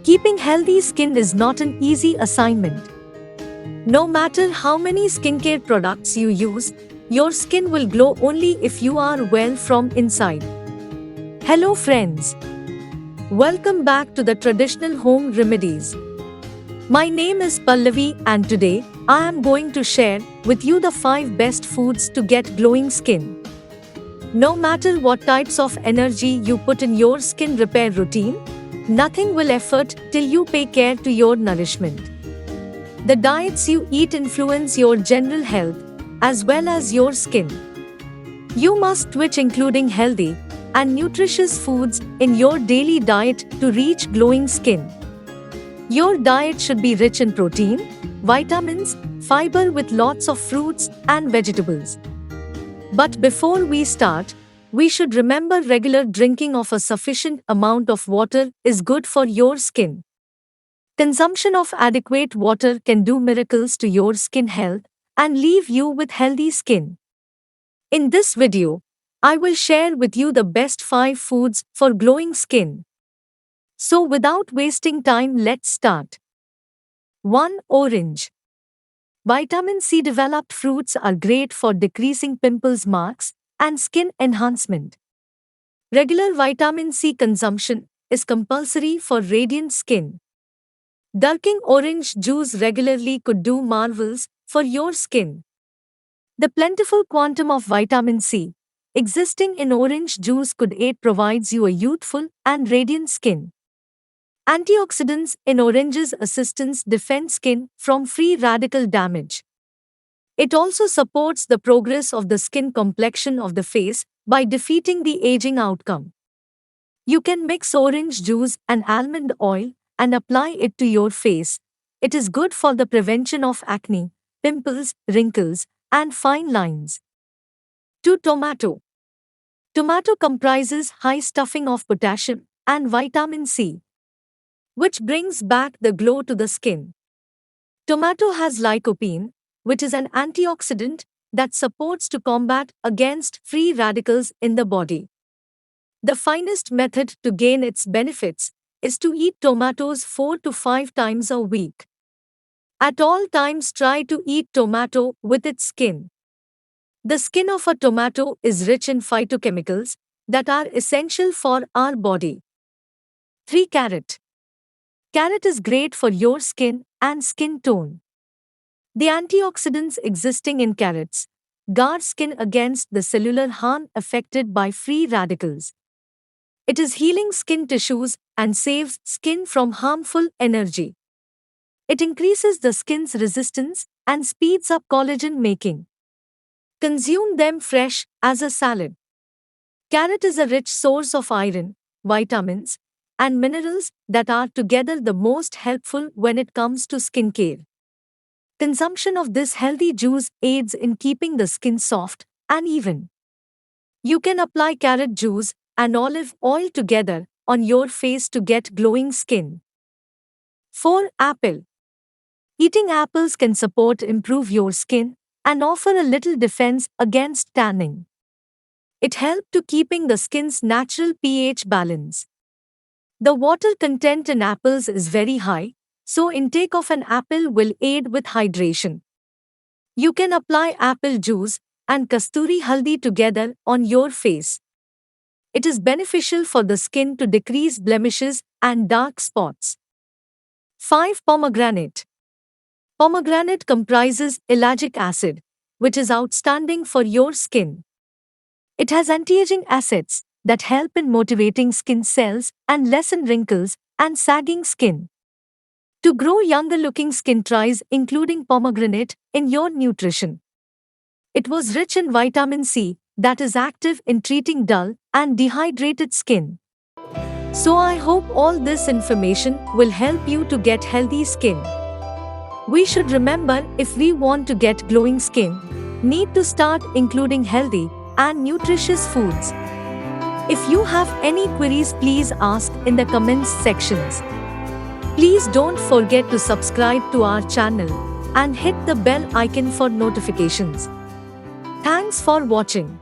Keeping healthy skin is not an easy assignment. No matter how many skincare products you use, your skin will glow only if you are well from inside. Hello friends. Welcome back to the traditional home remedies. My name is Pallavi and today I am going to share with you the 5 best foods to get glowing skin. No matter what types of energy you put in your skin repair routine, nothing will effort till you pay care to your nourishment. The diets you eat influence your general health as well as your skin. You must switch including healthy and nutritious foods in your daily diet to reach glowing skin. Your diet should be rich in protein, vitamins, fiber with lots of fruits and vegetables. But before we start, we should remember regular drinking of a sufficient amount of water is good for your skin. Consumption of adequate water can do miracles to your skin health and leave you with healthy skin. In this video, I will share with you the best 5 foods for glowing skin. So without wasting time, let's start. 1. Orange. Vitamin C developed fruits are great for decreasing pimples marks and skin enhancement. Regular vitamin C consumption is compulsory for radiant skin. Drinking orange juice regularly could do marvels for your skin. The plentiful quantum of vitamin C existing in orange juice could aid provides you a youthful and radiant skin. Antioxidants in oranges assistance defend skin from free radical damage. It also supports the progress of the skin complexion of the face by defeating the aging outcome. You can mix orange juice and almond oil and apply it to your face. It is good for the prevention of acne, pimples, wrinkles, and fine lines. 2. Tomato. Tomato comprises high stuffing of potassium and vitamin C, which brings back the glow to the skin. Tomato has lycopene, which is an antioxidant that supports to combat against free radicals in the body. The finest method to gain its benefits is to eat tomatoes 4 to 5 times a week. At all times try to eat tomato with its skin. The skin of a tomato is rich in phytochemicals that are essential for our body. 3. Carrot. Carrot is great for your skin and skin tone. The antioxidants existing in carrots guard skin against the cellular harm affected by free radicals. It is healing skin tissues and saves skin from harmful energy. It increases the skin's resistance and speeds up collagen making. Consume them fresh as a salad. Carrot is a rich source of iron, vitamins, and minerals that are together the most helpful when it comes to skincare. Consumption of this healthy juice aids in keeping the skin soft and even. You can apply carrot juice and olive oil together on your face to get glowing skin. 4. Apple. Eating apples can improve your skin and offer a little defense against tanning. It helps to keeping the skin's natural pH balance. The water content in apples is very high, so intake of an apple will aid with hydration. You can apply apple juice and kasturi haldi together on your face. It is beneficial for the skin to decrease blemishes and dark spots. 5. Pomegranate. Pomegranate comprises ellagic acid, which is outstanding for your skin. It has anti-aging assets that help in motivating skin cells and lessen wrinkles and sagging skin. To grow younger-looking skin, try including pomegranate in your nutrition. It was rich in vitamin C that is active in treating dull and dehydrated skin. So I hope all this information will help you to get healthy skin. We should remember, if we want to get glowing skin, need to start including healthy and nutritious foods. If you have any queries, please ask in the comments sections. Please don't forget to subscribe to our channel and hit the bell icon for notifications. Thanks for watching.